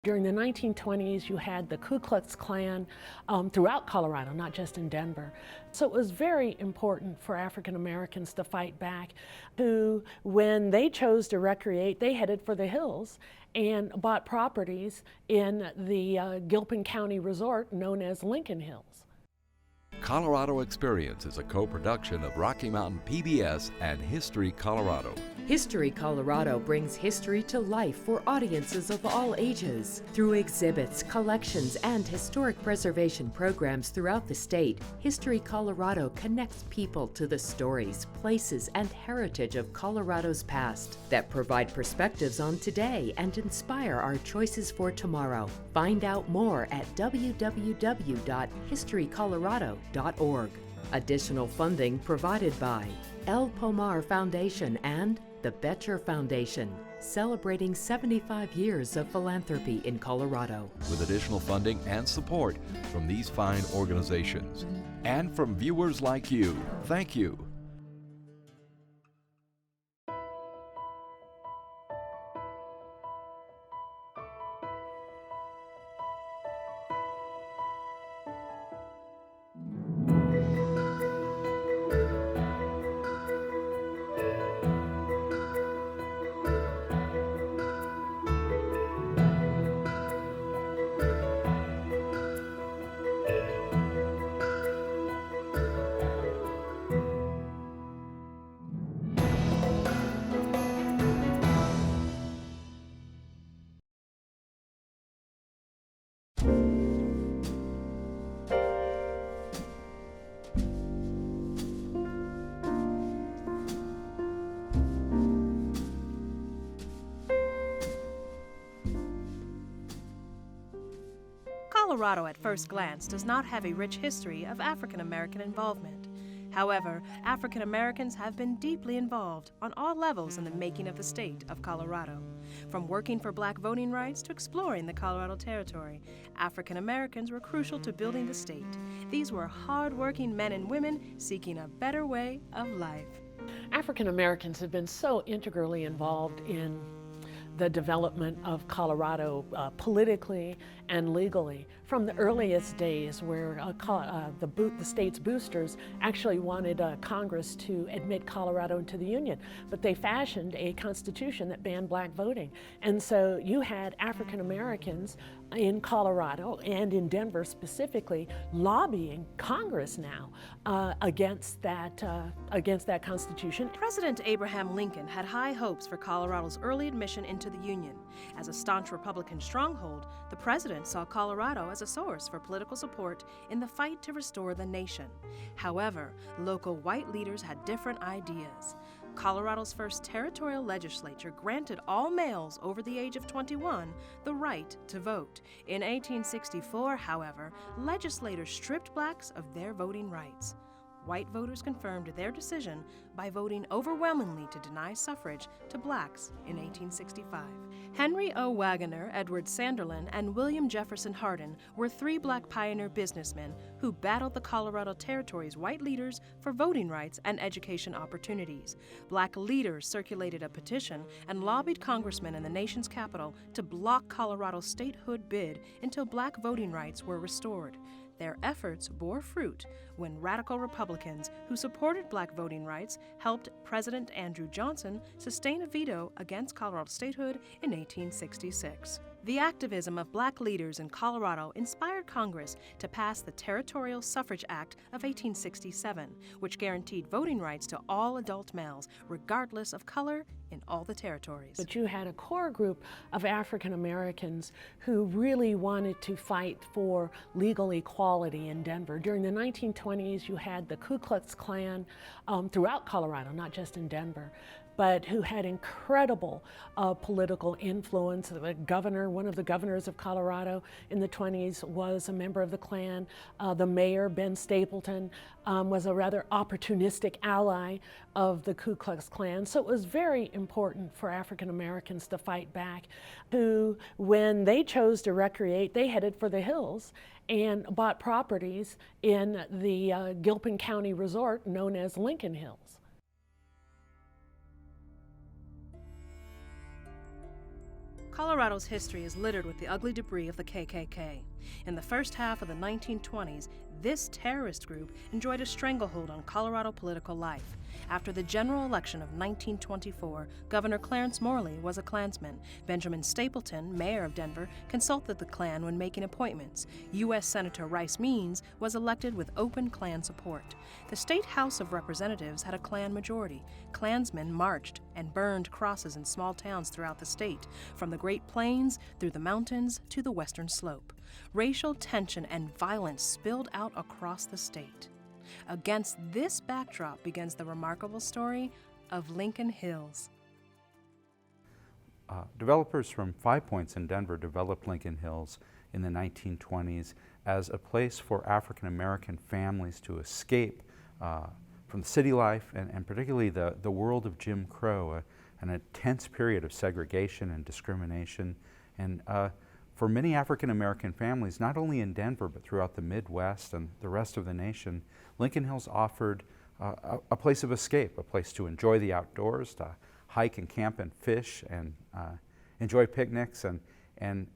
During the 1920s, you had the Ku Klux Klan throughout Colorado, not just in Denver. So it was very important for African Americans to fight back, who, when they chose to recreate, they headed for the hills and bought properties in the Gilpin County resort known as Lincoln Hills. Colorado Experience is a co-production of Rocky Mountain PBS and History Colorado. History Colorado brings history to life for audiences of all ages. Through exhibits, collections, and historic preservation programs throughout the state, History Colorado connects people to the stories, places, and heritage of Colorado's past that provide perspectives on today and inspire our choices for tomorrow. Find out more at www.historycolorado.org. Additional funding provided by El Pomar Foundation and the Betcher Foundation, celebrating 75 years of philanthropy in Colorado. With additional funding and support from these fine organizations. And from viewers like you, thank you. Colorado at first glance does not have a rich history of African American involvement. However, African Americans have been deeply involved on all levels in the making of the state of Colorado. From working for black voting rights to exploring the Colorado Territory, African Americans were crucial to building the state. These were hard-working men and women seeking a better way of life. African Americans have been so integrally involved in the development of Colorado politically and legally from the earliest days, where the state's boosters actually wanted Congress to admit Colorado into the Union, but they fashioned a constitution that banned black voting. And so you had African Americans in Colorado and in Denver specifically lobbying Congress now against that constitution. President Abraham Lincoln had high hopes for Colorado's early admission into the Union. As a staunch Republican stronghold, the president saw Colorado as a source for political support in the fight to restore the nation. However, local white leaders had different ideas. Colorado's first territorial legislature granted all males over the age of 21 the right to vote. In 1864, however, legislators stripped blacks of their voting rights. White voters confirmed their decision by voting overwhelmingly to deny suffrage to blacks in 1865. Henry O. Wagoner, Edward Sanderlin, and William Jefferson Hardin were three black pioneer businessmen who battled the Colorado Territory's white leaders for voting rights and education opportunities. Black leaders circulated a petition and lobbied congressmen in the nation's capital to block Colorado's statehood bid until black voting rights were restored. Their efforts bore fruit when radical Republicans who supported black voting rights helped President Andrew Johnson sustain a veto against Colorado statehood in 1866. The activism of black leaders in Colorado inspired Congress to pass the Territorial Suffrage Act of 1867, which guaranteed voting rights to all adult males, regardless of color, in all the territories. But you had a core group of African Americans who really wanted to fight for legal equality in Denver. During the 1920s, you had the Ku Klux Klan throughout Colorado, not just in Denver, but who had incredible political influence. The governor, one of the governors of Colorado in the 20s, was a member of the Klan. The mayor, Ben Stapleton, was a rather opportunistic ally of the Ku Klux Klan. So it was very important for African Americans to fight back, who, when they chose to recreate, they headed for the hills and bought properties in the Gilpin County resort known as Lincoln Hills. Colorado's history is littered with the ugly debris of the KKK. In the first half of the 1920s, this terrorist group enjoyed a stranglehold on Colorado political life. After the general election of 1924, Governor Clarence Morley was a Klansman. Benjamin Stapleton, mayor of Denver, consulted the Klan when making appointments. U.S. Senator Rice Means was elected with open Klan support. The state House of Representatives had a Klan majority. Klansmen marched and burned crosses in small towns throughout the state, from the Great Plains through the mountains to the western slope. Racial tension and violence spilled out across the state. Against this backdrop begins the remarkable story of Lincoln Hills. Developers from 5 Points in Denver developed Lincoln Hills in the 1920s as a place for African American families to escape from city life and particularly the world of Jim Crow, an intense period of segregation and discrimination. And for many African American families, not only in Denver but throughout the Midwest and the rest of the nation, Lincoln Hills offered a place of escape, a place to enjoy the outdoors, to hike and camp and fish and enjoy picnics and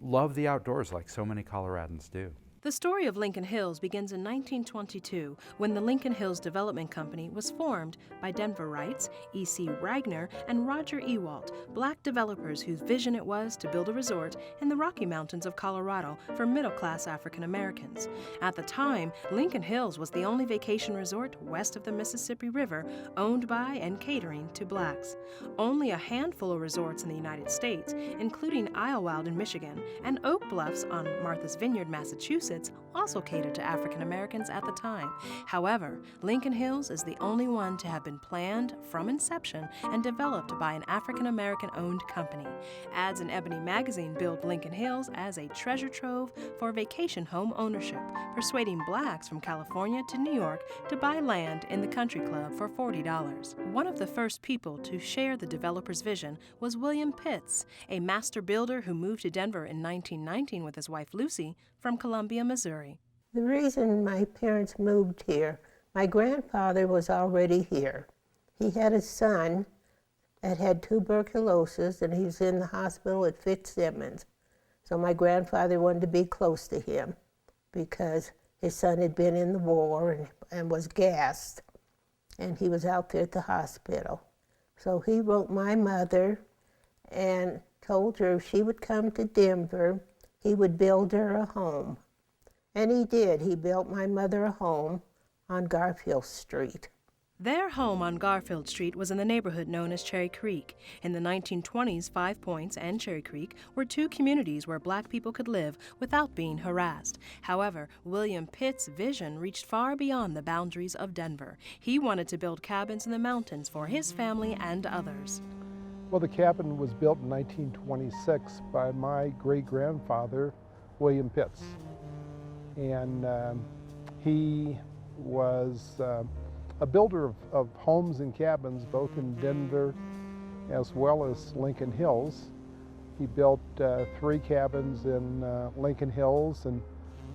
love the outdoors like so many Coloradans do. The story of Lincoln Hills begins in 1922 when the Lincoln Hills Development Company was formed by Denver Wrights, E.C. Wagner, and Roger Ewalt, black developers whose vision it was to build a resort in the Rocky Mountains of Colorado for middle-class African Americans. At the time, Lincoln Hills was the only vacation resort west of the Mississippi River owned by and catering to blacks. Only a handful of resorts in the United States, including Idlewild in Michigan and Oak Bluffs on Martha's Vineyard, Massachusetts, also catered to African Americans at the time. However, Lincoln Hills is the only one to have been planned from inception and developed by an African American owned company. Ads in Ebony magazine billed Lincoln Hills as a treasure trove for vacation home ownership, persuading blacks from California to New York to buy land in the country club for $40. One of the first people to share the developer's vision was William Pitts, a master builder who moved to Denver in 1919 with his wife Lucy from Columbia, Missouri. The reason my parents moved here, my grandfather was already here. He had a son that had tuberculosis and he was in the hospital at Fitzsimmons. So my grandfather wanted to be close to him because his son had been in the war and was gassed, and he was out there at the hospital. So he wrote my mother and told her if she would come to Denver, he would build her a home. And he did. He built my mother a home on Garfield Street. Their home on Garfield Street was in the neighborhood known as Cherry Creek. In the 1920s, 5 Points and Cherry Creek were two communities where black people could live without being harassed. However, William Pitt's vision reached far beyond the boundaries of Denver. He wanted to build cabins in the mountains for his family and others. Well, the cabin was built in 1926 by my great-grandfather, William Pitts. And he was a builder of homes and cabins both in Denver as well as Lincoln Hills. He built 3 cabins in Lincoln Hills and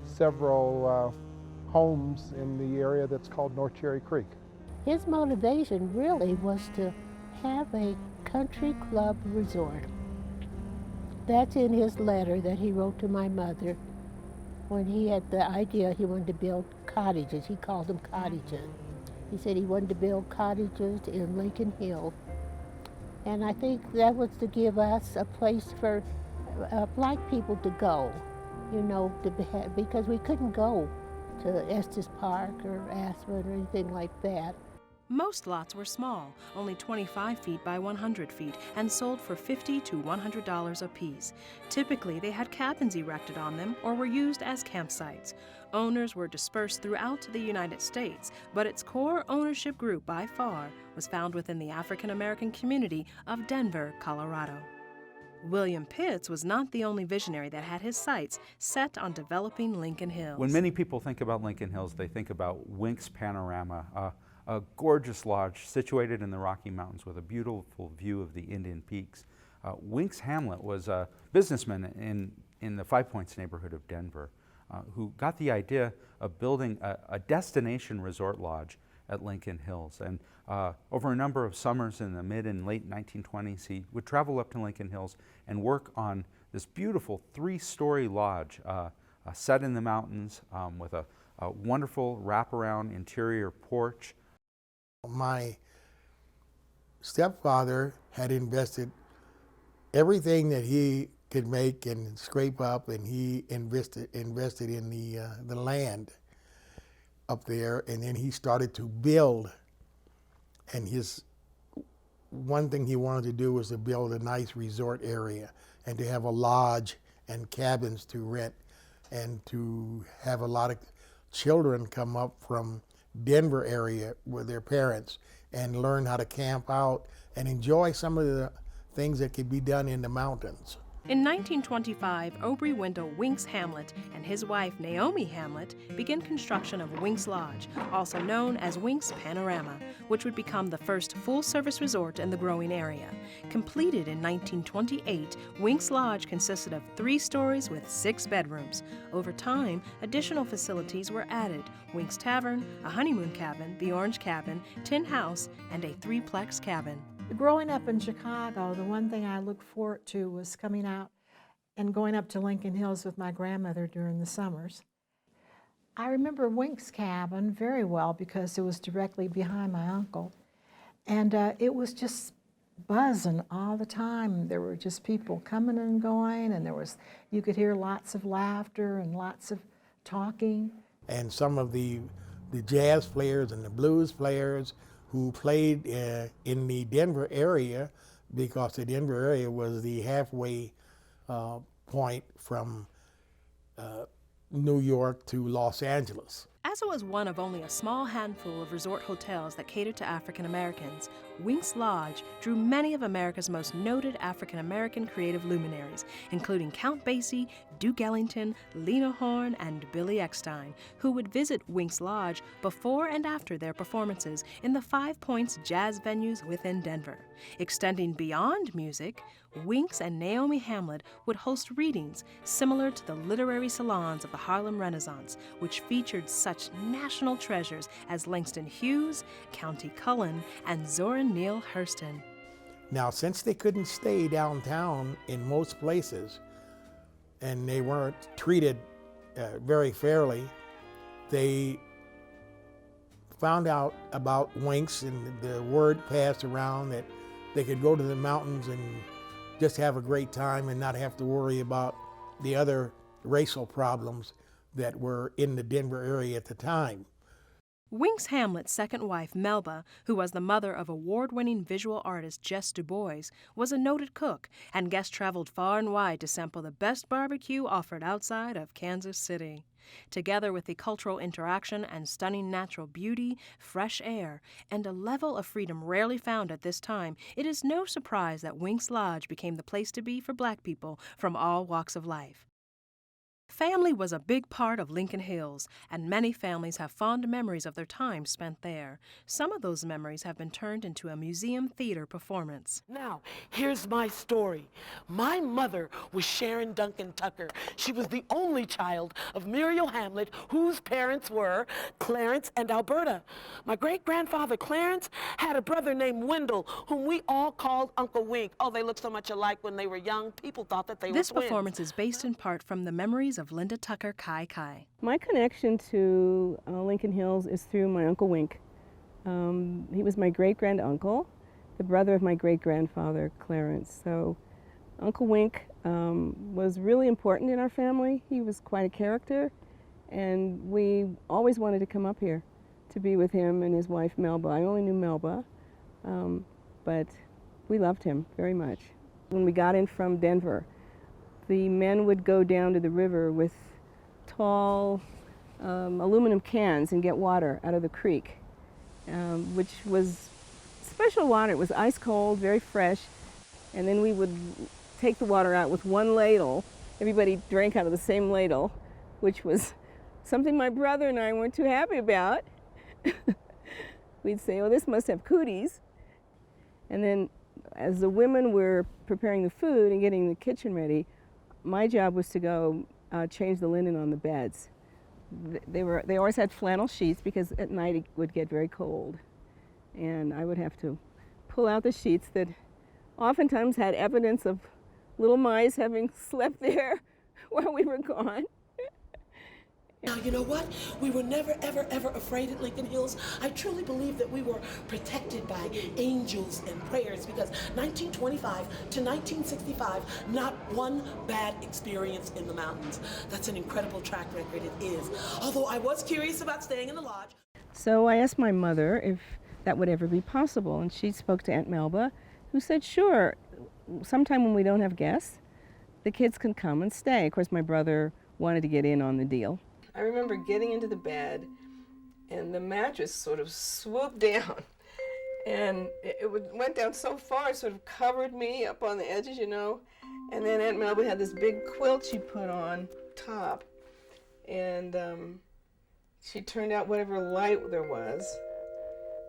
several homes in the area that's called North Cherry Creek. His motivation really was to have a country club resort. That's in his letter that he wrote to my mother when he had the idea he wanted to build cottages. He called them cottages. He said he wanted to build cottages in Lincoln Hill. And I think that was to give us a place for black people to go, because we couldn't go to Estes Park or Aspen or anything like that. Most lots were small, only 25 feet by 100 feet, and sold for $50 to $100 apiece. Typically, they had cabins erected on them or were used as campsites. Owners were dispersed throughout the United States, but its core ownership group by far was found within the African American community of Denver, Colorado. William Pitts was not the only visionary that had his sights set on developing Lincoln Hills. When many people think about Lincoln Hills, they think about Wink's Panorama, a gorgeous lodge situated in the Rocky Mountains with a beautiful view of the Indian Peaks. Wink's Hamlet was a businessman in the 5 Points neighborhood of Denver who got the idea of building a destination resort lodge at Lincoln Hills. And over a number of summers in the mid and late 1920s, he would travel up to Lincoln Hills and work on this beautiful 3-story lodge set in the mountains with a wonderful wraparound interior porch. My stepfather had invested everything that he could make and scrape up, and he invested in the land up there, and then he started to build. And his one thing he wanted to do was to build a nice resort area and to have a lodge and cabins to rent, and to have a lot of children come up from Denver area with their parents and learn how to camp out and enjoy some of the things that could be done in the mountains. In 1925, Aubrey Wendell Winks Hamlet and his wife Naomi Hamlet began construction of Winks Lodge, also known as Winks Panorama, which would become the first full-service resort in the growing area. Completed in 1928, Winks Lodge consisted of 3 stories with 6 bedrooms. Over time, additional facilities were added: Winks Tavern, a honeymoon cabin, the Orange Cabin, Tin House, and a 3-plex cabin. Growing up in Chicago, the one thing I looked forward to was coming out and going up to Lincoln Hills with my grandmother during the summers. I remember Wink's cabin very well because it was directly behind my uncle. And it was just buzzing all the time. There were just people coming and going, and you could hear lots of laughter and lots of talking. And some of the jazz players and the blues players who played in the Denver area, because the Denver area was the halfway point from New York to Los Angeles. As it was one of only a small handful of resort hotels that catered to African Americans, Winks Lodge drew many of America's most noted African American creative luminaries, including Count Basie, Duke Ellington, Lena Horne, and Billy Eckstine, who would visit Winks Lodge before and after their performances in the 5 Points jazz venues within Denver. Extending beyond music, Winks and Naomi Hamlet would host readings similar to the literary salons of the Harlem Renaissance, which featured such national treasures as Langston Hughes, Countee Cullen, and Zora Neale Hurston. Now, since they couldn't stay downtown in most places, and they weren't treated very fairly, they found out about Winks, and the word passed around that they could go to the mountains and just have a great time and not have to worry about the other racial problems that were in the Denver area at the time. Winks Hamlet's second wife, Melba, who was the mother of award-winning visual artist Jess Du Bois, was a noted cook, and guests traveled far and wide to sample the best barbecue offered outside of Kansas City. Together with the cultural interaction and stunning natural beauty, fresh air, and a level of freedom rarely found at this time, it is no surprise that Winks Lodge became the place to be for Black people from all walks of life. Family was a big part of Lincoln Hills, and many families have fond memories of their time spent there. Some of those memories have been turned into a museum theater performance. Now, here's my story. My mother was Sharon Duncan Tucker. She was the only child of Muriel Hamlet, whose parents were Clarence and Alberta. My great-grandfather Clarence had a brother named Wendell, whom we all called Uncle Wink. Oh, they looked so much alike when they were young, people thought that they were twins. This performance is based in part from the memories of Linda Tucker Kai Kai. My connection to Lincoln Hills is through my Uncle Wink. He was my great-grand-uncle, the brother of my great-grandfather, Clarence. So Uncle Wink was really important in our family. He was quite a character, and we always wanted to come up here to be with him and his wife, Melba. I only knew Melba, but we loved him very much. When we got in from Denver, the men would go down to the river with tall aluminum cans and get water out of the creek, which was special water. It was ice cold, very fresh, and then we would take the water out with one ladle. Everybody drank out of the same ladle, which was something my brother and I weren't too happy about. We'd say, oh, this must have cooties. And then as the women were preparing the food and getting the kitchen ready, my job was to go change the linen on the beds. They always had flannel sheets because at night it would get very cold, and I would have to pull out the sheets that oftentimes had evidence of little mice having slept there while we were gone. Now, you know what? We were never, ever, ever afraid at Lincoln Hills. I truly believe that we were protected by angels and prayers because 1925 to 1965, not one bad experience in the mountains. That's an incredible track record, it is. Although I was curious about staying in the lodge. So I asked my mother if that would ever be possible, and she spoke to Aunt Melba, who said, sure, sometime when we don't have guests, the kids can come and stay. Of course, my brother wanted to get in on the deal. I remember getting into the bed, and the mattress sort of swooped down, and went down so far, it sort of covered me up on the edges, you know, and then Aunt Melba had this big quilt she put on top, and she turned out whatever light there was,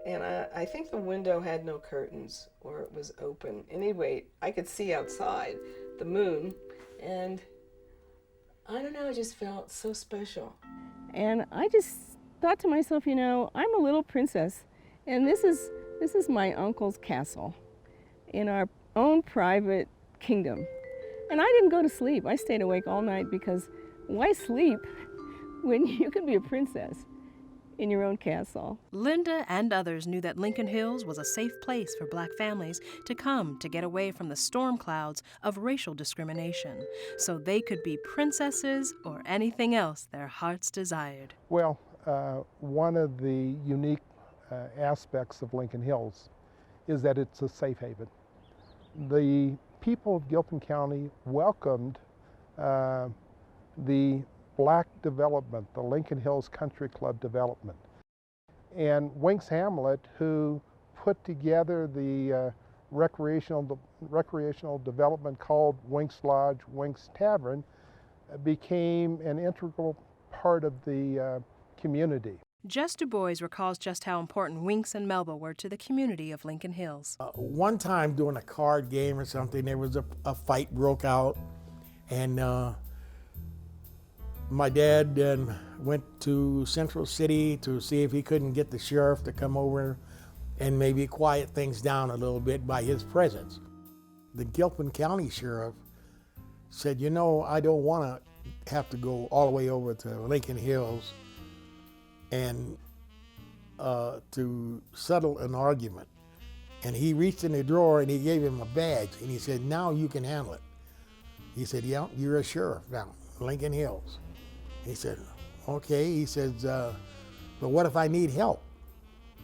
and I think the window had no curtains, or it was open. Anyway, I could see outside the moon, and I don't know, it just felt so special. And I just thought to myself, you know, I'm a little princess, and this is my uncle's castle in our own private kingdom. And I didn't go to sleep. I stayed awake all night because why sleep when you could be a princess in your own castle? Linda and others knew that Lincoln Hills was a safe place for Black families to come to get away from the storm clouds of racial discrimination, so they could be princesses or anything else their hearts desired. Well, one of the unique aspects of Lincoln Hills is that it's a safe haven. The people of Gilpin County welcomed the Black development, the Lincoln Hills Country Club development. And Winks Hamlet, who put together the recreational development called Winks Lodge, Winks Tavern, became an integral part of the community. Jess Du Bois recalls just how important Winks and Melba were to the community of Lincoln Hills. One time doing a card game or something, there was a fight broke out, and my dad went to Central City to see if he couldn't get the sheriff to come over and maybe quiet things down a little bit by his presence. The Gilpin County sheriff said, you know, I don't want to have to go all the way over to Lincoln Hills and to settle an argument. And he reached in the drawer and he gave him a badge and he said, now you can handle it. He said, yeah, you're a sheriff now, Lincoln Hills. He said, okay. He says, but what if I need help?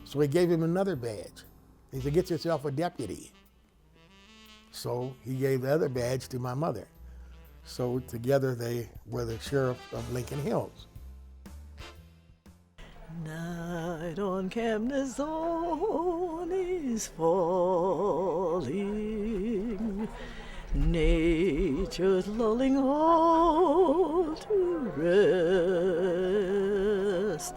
So he gave him another badge. He said, get yourself a deputy. So he gave the other badge to my mother. So together they were the sheriff of Lincoln Hills. Night on Camp Naoni is falling, nature's lulling all to rest,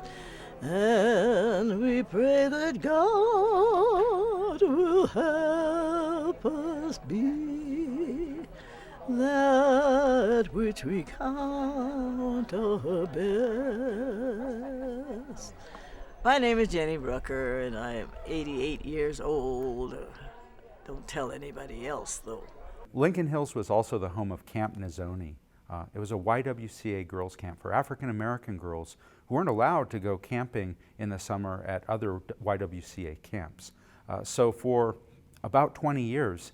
and we pray that God will help us be that which we count our best. My name is Jenny Rucker, and I am 88 years old. Don't tell anybody else, though. Lincoln Hills was also the home of Camp Naoni. It was a YWCA girls' camp for African American girls who weren't allowed to go camping in the summer at other YWCA camps. So for about 20 years,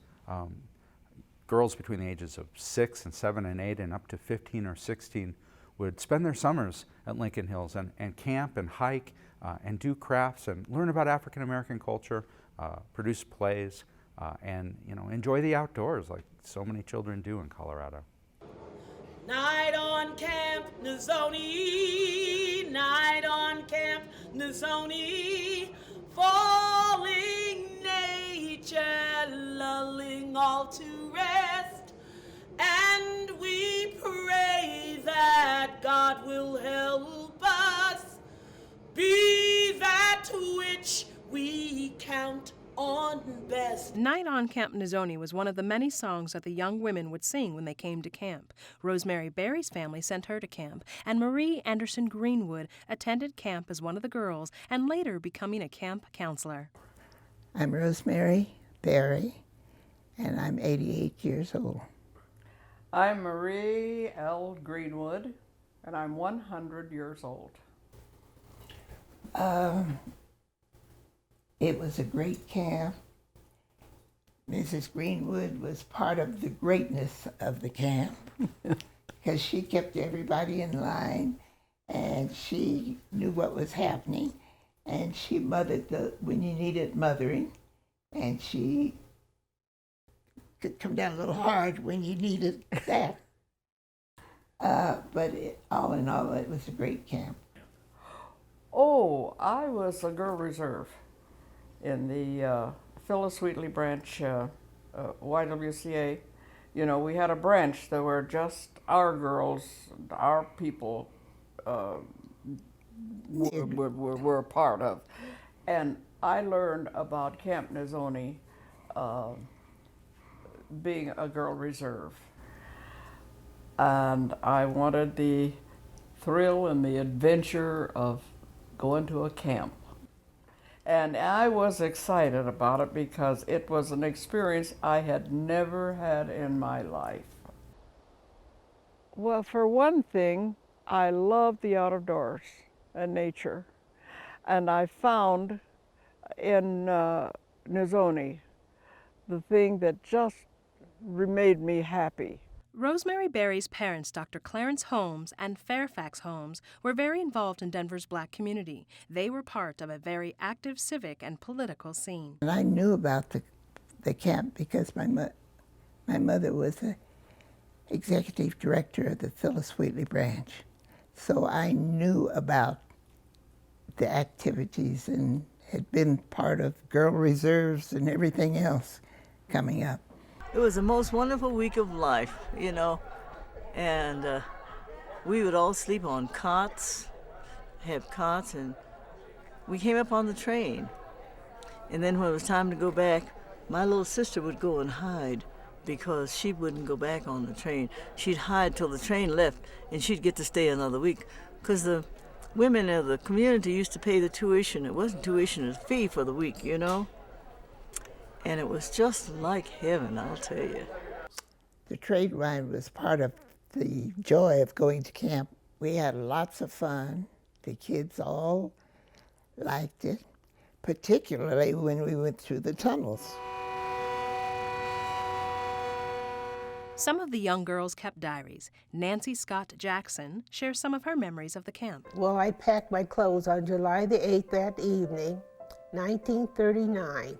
girls between the ages of 6 and 7 and 8 and up to 15 or 16 would spend their summers at Lincoln Hills and camp and hike and do crafts and learn about African American culture, produce plays, and enjoy the outdoors like so many children do in Colorado. Night on Camp Naoni, night on Camp Naoni, falling nature, lulling all to rest, and we pray that God will help us be that which we count on best. Night on Camp Naoni was one of the many songs that the young women would sing when they came to camp. Rosemary Berry's family sent her to camp, and Marie Anderson Greenwood attended camp as one of the girls and later becoming a camp counselor. I'm Rosemary Berry, and I'm 88 years old. I'm Marie L. Greenwood, and I'm 100 years old. It was a great camp. Mrs. Greenwood was part of the greatness of the camp because she kept everybody in line and she knew what was happening and she mothered when you needed mothering, and she could come down a little hard when you needed that. But all in all, it was a great camp. Oh, I was a girl reserve in the Phyllis Wheatley branch, YWCA. You know, we had a branch that were just our girls, our people were a part of. And I learned about Camp Naoni being a girl reserve. And I wanted the thrill and the adventure of going to a camp. And I was excited about it because it was an experience I had never had in my life. Well, for one thing, I love the out of doors and nature. And I found in Naoni the thing that just made me happy. Rosemary Berry's parents, Dr. Clarence Holmes and Fairfax Holmes, were very involved in Denver's black community. They were part of a very active civic and political scene. And I knew about the camp because my mother was the executive director of the Phyllis Wheatley branch. So I knew about the activities and had been part of girl reserves and everything else coming up. It was the most wonderful week of life, you know, and we would all sleep on cots, have cots, and we came up on the train. And then when it was time to go back, my little sister would go and hide because she wouldn't go back on the train. She'd hide till the train left, and she'd get to stay another week because the women of the community used to pay the tuition. It wasn't tuition, it was a fee for the week, you know. And it was just like heaven, I'll tell you. The trade ride was part of the joy of going to camp. We had lots of fun. The kids all liked it, particularly when we went through the tunnels. Some of the young girls kept diaries. Nancy Scott Jackson shares some of her memories of the camp. Well, I packed my clothes on July the 8th that evening, 1939.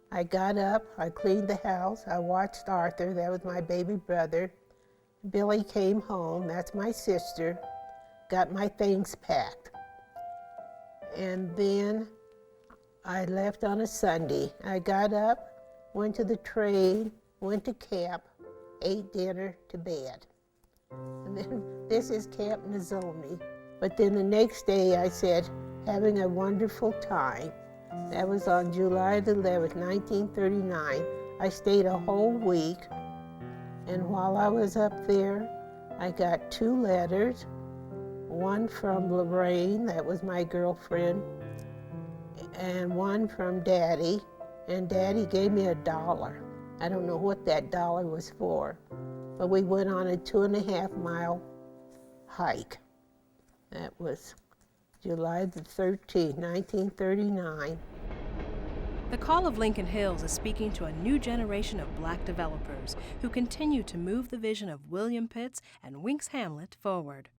I got up, I cleaned the house, I watched Arthur, that was my baby brother. Billy came home, that's my sister, got my things packed. And then I left on a Sunday. I got up, went to the train, went to camp, ate dinner, to bed. And then this is Camp Naoni. But then the next day I said, having a wonderful time. That was on July the 11th, 1939. I stayed a whole week, and while I was up there, I got 2 letters, one from Lorraine, that was my girlfriend, and one from Daddy, and Daddy gave me $1. I don't know what that dollar was for, but we went on a 2.5-mile hike. That was July the 13th, 1939. The Call of Lincoln Hills is speaking to a new generation of black developers who continue to move the vision of William Pitts and Winks Hamlet forward.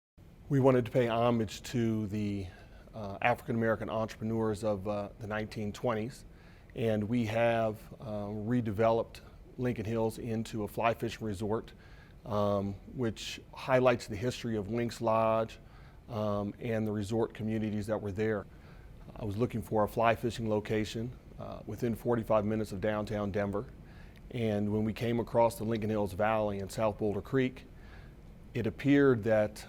We wanted to pay homage to the African-American entrepreneurs of the 1920s, and we have redeveloped Lincoln Hills into a fly fishing resort, which highlights the history of Winks Lodge and the resort communities that were there. I was looking for a fly fishing location within 45 minutes of downtown Denver, and when we came across the Lincoln Hills Valley and South Boulder Creek, it appeared that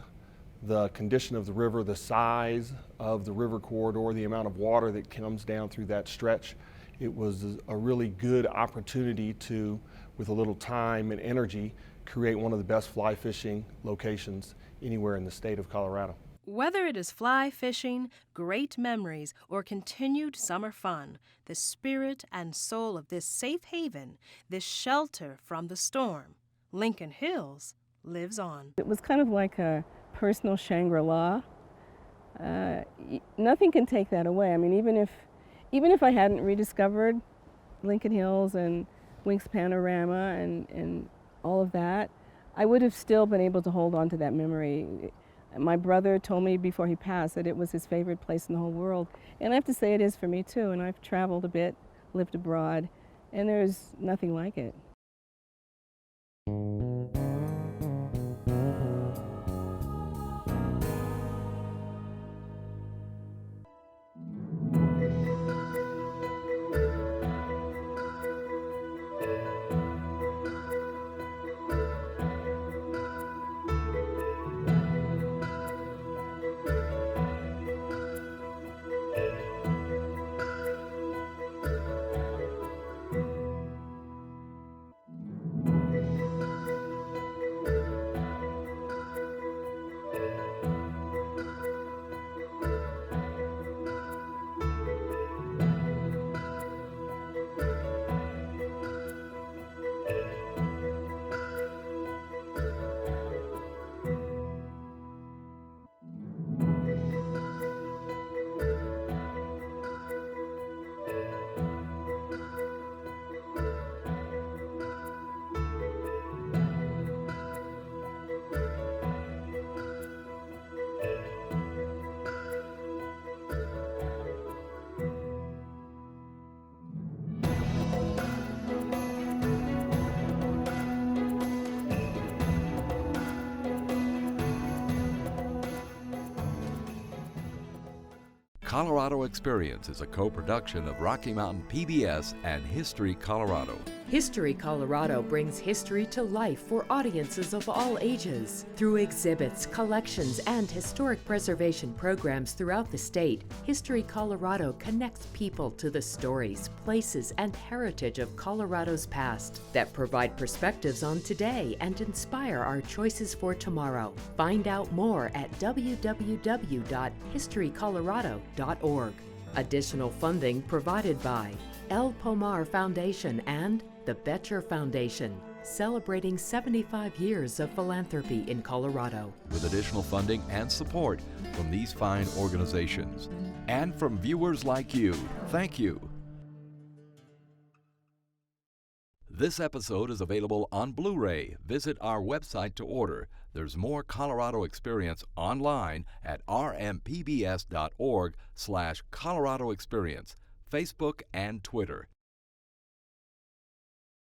the condition of the river, the size of the river corridor, the amount of water that comes down through that stretch, it was a really good opportunity to, with a little time and energy, create one of the best fly fishing locations anywhere in the state of Colorado. Whether it is fly fishing, great memories, or continued summer fun, the spirit and soul of this safe haven, this shelter from the storm, Lincoln Hills, lives on. It was kind of like a personal Shangri-La. Nothing can take that away. I mean, even if I hadn't rediscovered Lincoln Hills and Winks Panorama and all of that, I would have still been able to hold on to that memory. My brother told me before he passed that it was his favorite place in the whole world. And I have to say it is for me too. And I've traveled a bit, lived abroad, and there's nothing like it. Colorado Experience is a co-production of Rocky Mountain PBS and History Colorado. History Colorado brings history to life for audiences of all ages. Through exhibits, collections, and historic preservation programs throughout the state, History Colorado connects people to the stories, places, and heritage of Colorado's past that provide perspectives on today and inspire our choices for tomorrow. Find out more at www.historycolorado.org. Additional funding provided by El Pomar Foundation and the Betcher Foundation, celebrating 75 years of philanthropy in Colorado. With additional funding and support from these fine organizations. And from viewers like you, thank you. This episode is available on Blu-ray. Visit our website to order. There's more Colorado Experience online at rmpbs.org/Colorado Experience, Facebook and Twitter.